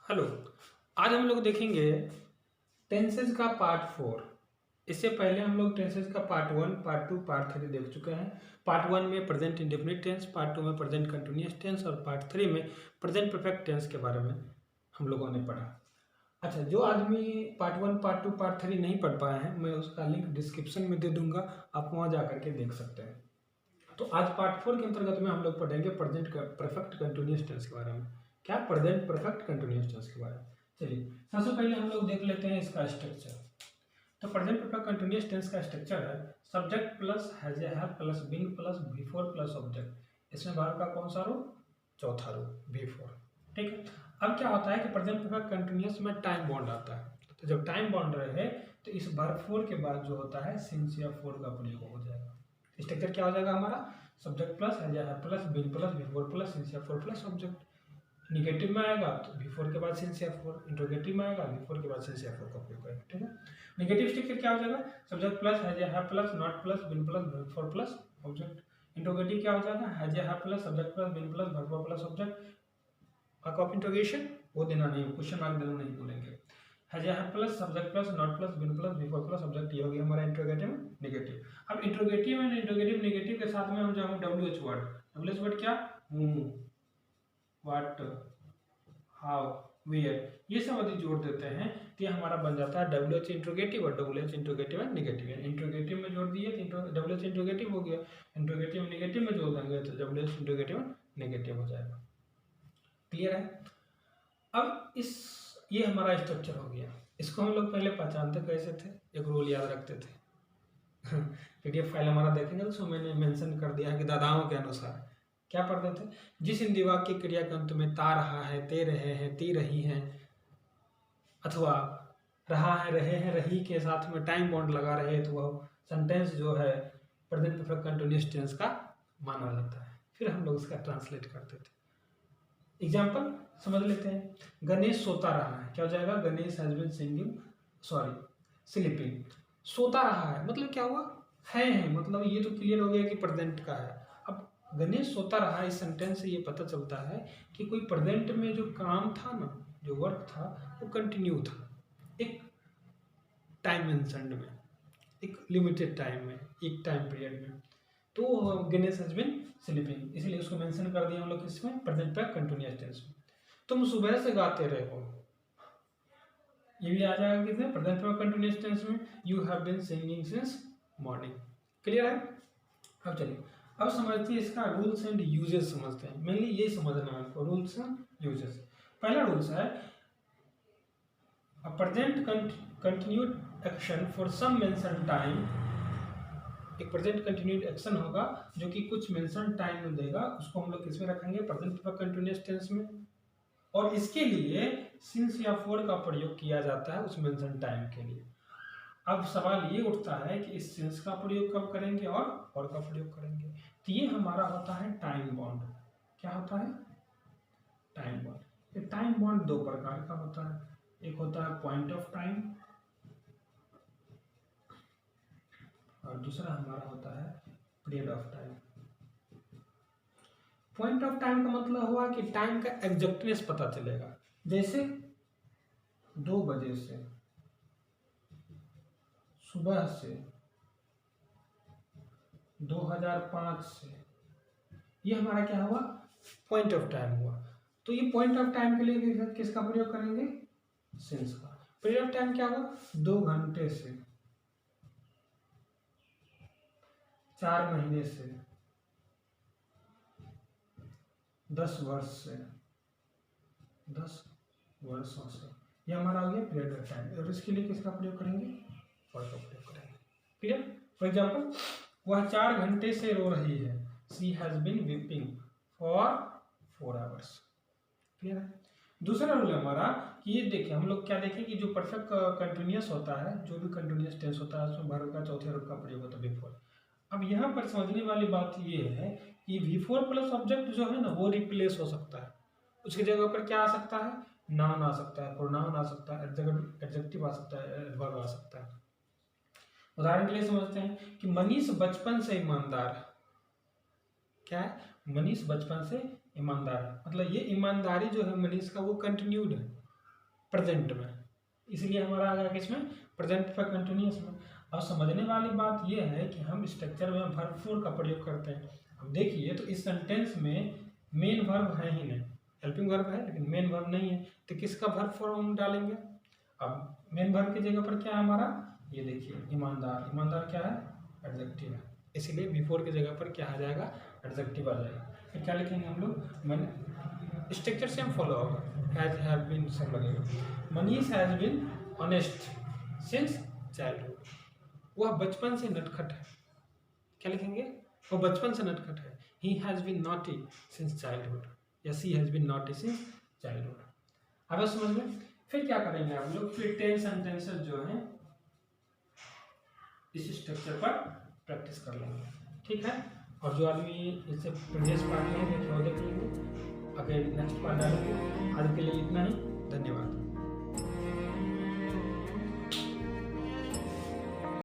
Hello. आज हम लोग देखेंगे टेंसेज का पार्ट 4। इससे पहले हम लोग टेंसेज का पार्ट 1, पार्ट 2, पार्ट 3 देख चुके हैं। पार्ट 1 में प्रेजेंट इंडेफिनिट टेंस, पार्ट 2 में प्रेजेंट कंटिन्यूअस टेंस और पार्ट 3 में प्रेजेंट परफेक्ट टेंस के बारे में हम लोगों ने पढ़ा। अच्छा, जो आदमी पार्ट 1, पार्ट 2, पार्ट 3 नहीं पढ़ पाए हैं, मैं उसका लिंक डिस्क्रिप्शन में दे दूंगा, आप वहाँ जा करके देख सकते हैं। तो आज पार्ट 4 के अंतर्गत में हम लोग पढ़ेंगे प्रेजेंट परफेक्ट कंटिन्यूअस टेंस के बारे में। क्या? प्रेजेंट परफेक्ट कंटिन्यूअस टेंस के बारे में। चलिए, सबसे पहले हम लोग देख लेते हैं इसका स्ट्रक्चर। तो प्रेजेंट परफेक्ट कंटिन्यूअस टेंस का स्ट्रक्चर है सब्जेक्ट प्लस हैज ए have plus been plus V four plus object. इसमें वर्ब का कौन सा रो? चौथा रो, बिफोर। ठीक है। अब क्या होता है कि प्रेजेंट परफेक्ट कंटिन्यूअस में टाइम बॉन्ड आता है। तो जब टाइम बॉन्ड रहे तो इस वर्ब फोर के बाद जो होता है सिंस या फोर का प्रयोग हो जाएगा। स्ट्रक्चर क्या हो जाएगा हमारा? सब्जेक्ट प्लस हैज ए have plus been plus V four plus since या फोर प्लस ऑब्जेक्ट। निगेटिव में आएगा तो बिफोर के बाद सिंस या फोर, इंट्रोगेटिव में आएगा बिफोर के बाद सिंस या फोर का प्रयोग करेंगे। ठीक है। नेगेटिव स्ट्रक्चर क्या हो जाएगा? सब्जेक्ट प्लस हैज ए have plus not plus been plus V four plus object. Interrogative क्या हो जाएगा? हैज ए have plus subject plus been plus V four plus object. Mark of interrogation वो देना नहीं, क्वेश्चन मार्क देना नहीं बोलेंगे। हैज ए have plus subject plus not plus been plus V four plus object, ये हो गया हमारा इंट्रोगेटिव नेगेटिव। अब इंट्रोगेटिव एंड इंट्रोगेटिव नेगेटिव के साथ में हम जाएंगे डब्ल्यूएच वर्ड। डब्ल्यूएच वर्ड क्या? हु, व्हाट, हाउ, वेयर, ये सब यदि जोड़ देते हैं तो ये हमारा बन जाता है डब्ल्यूएच इंट्रोगेटिव और WH interrogative and negative. Interrogative में जोड़ दिए तो डब्ल्यूएच इंट्रोगेटिव हो गया, इंट्रोगेटिव नेगेटिव में जोड़ देंगे तो डब्ल्यूएच इंट्रोगेटिव एंड नेगेटिव हो जाएगा। क्लियर है? अब ये हमारा स्ट्रक्चर हो गया। इसको हम लोग पहले पहचानते कैसे थे? एक रूल याद रखते थे। पीडीएफ फाइल हमारा देखेंगे तो उसमें मैंने मेंशन कर दिया है कि दादाओं के अनुसार क्या पढ़ते थे? जिस हिंदी वाक्य क्रिया के अंत में ता रहा है, ते रहे हैं, ती रही हैं, अथवा रहा है, रहे हैं, रही के साथ में टाइम बॉन्ड लगा रहे तो वह सेंटेंस जो है प्रेजेंट परफेक्ट कंटिन्यूअस टेंस का माना जाता है। फिर हम लोग उसका ट्रांसलेट करते थे। एग्जाम्पल समझ लेते हैं। गणेश सोता रहा है, क्या हो जाएगा? Ganesh has been singing, sorry sleeping. सोता रहा है मतलब क्या हुआ? है, मतलब ये तो क्लियर हो गया कि प्रेजेंट का है। अब गणेश सोता रहा, इस सेंटेंस से ये पता चलता है कि कोई प्रेजेंट में जो काम था ना, जो वर्क था, वो कंटिन्यू था, एक टाइम मेंशन्ड में, एक लिमिटेड टाइम में, एक टाइम पीरियड में। तो गणेश हैज बीन स्लीपिंग, इसलिए उसको मेंशन कर दिया हम लोग इसमें प्रेजेंट परफेक्ट कंटिन्यूअस टेंस में। तुम सुबह से गाते रहे हो, ये भी आ जाएगा किसमें? प्रेजेंट परफेक्ट कंटिन्यूअस टेंस में। You have been singing since morning. Clear है? अब चलिए, अब समझते हैं इसका रूल्स एंड यूजेस। समझते हैं, मेनली ये समझना है हमको, रूल्स एंड यूजेस। पहला रूल्स है present continued action for some mention time. एक प्रेजेंट कंटिन्यूड एक्शन होगा जो कि कुछ मेंशन टाइम में देगा, उसको हम लोग किसमें रखेंगे? प्रेजेंट परफेक्ट कंटिन्यूअस टेंस में। और इसके लिए सिंस या फॉर का प्रयोग किया जाता है उस मेंशन टाइम के लिए। अब सवाल ये उठता है कि इस सिंस का प्रयोग कब करेंगे और फॉर का प्रयोग करेंगे। तो ये हमारा होता है टाइम बॉन्ड। क्या होता है? Time bound. ये टाइम बॉन्ड दो प्रकार का होता है। एक होता है पॉइंट ऑफ टाइम और दूसरा हमारा होता है period of time. Point of time का मतलब हुआ कि टाइम का एग्जैक्टनेस पता चलेगा। जैसे 2 बजे से, सुबह से, 2005 से, ये हमारा क्या हुआ? पॉइंट ऑफ टाइम हुआ। तो ये पॉइंट ऑफ टाइम के लिए किसका प्रयोग करेंगे? सिंस का। पीरियड ऑफ टाइम क्या हुआ? 2 घंटे से, 4 महीने से, 10 वर्ष से, 10 वर्षों से, ये हमारा हो गया पीरियड ऑफ टाइम। और इसके लिए किसका प्रयोग करेंगे? फॉर का प्रयोग करेंगे। क्लियर? फॉर एग्जाम्पल, वह 4 घंटे से रो रही है। She has been weeping for 4 hours. Clear है? दूसरा रूल हमारा कि ये देखिए, हम लोग क्या देखें कि जो परफेक्ट कंटिन्यूअस होता है, जो भी कंटिन्यूअस टेंस होता है, उसमें वर्ब का चौथे रूप का प्रयोग होता है बिफोर। अब यहाँ पर समझने वाली बात ये है कि बिफोर प्लस ऑब्जेक्ट जो है ना, वो रिप्लेस हो सकता है। उसकी जगह पर क्या आ सकता है? नाउन आ सकता है, प्रोनाउन आ सकता है, एडजेक्टिव आ सकता है, वर्ब आ सकता है। उदाहरण के लिए समझते हैं कि मनीष बचपन से ईमानदार। क्या है? मनीष बचपन से ईमानदार है, मतलब ये ईमानदारी जो है मनीष का वो कंटिन्यूड है। प्रेजेंट में, इसलिए हमारा आ गया किसमें, प्रेजेंट पर कंटिन्यूस में। अब समझने वाली बात यह है कि हम स्ट्रक्चर में वर्ब फोर का प्रयोग करते हैं। अब देखिए तो इस सेंटेंस में मेन वर्ब है ही नहीं, हेल्पिंग वर्ब है लेकिन मेन वर्ब नहीं है, तो किसका वर्ब फॉर्म हम डालेंगे। अब मेन वर्ब की जगह पर क्या है हमारा, ये देखिए ईमानदार, ईमानदार क्या है, एडजेक्टिव है, इसलिए बिफोर की जगह पर क्या आ जाएगा, एडजेक्टिव आ जाएगा। फिर क्या लिखेंगे हम लोग, मैंने स्ट्रक्चर सेम फॉलो होगा, हैज हैव बीन सब लगेगा। Manish has been honest since childhood, वह बचपन से नटखट है, क्या लिखेंगे, वो बचपन से नटखट है। He has been naughty since childhood, या she has been naughty since childhood. अब समझ में। फिर क्या करेंगे हम लोग, फिर 10 सेंटेंसेस जो हैं इस स्ट्रक्चर पर प्रैक्टिस कर लेंगे, ठीक है। और जो आदमी इससे प्रीवियस पार्ट में देख लेंगे, अगर नेक्स्ट पार्ट डालेंगे। आज के लिए इतना ही, धन्यवाद।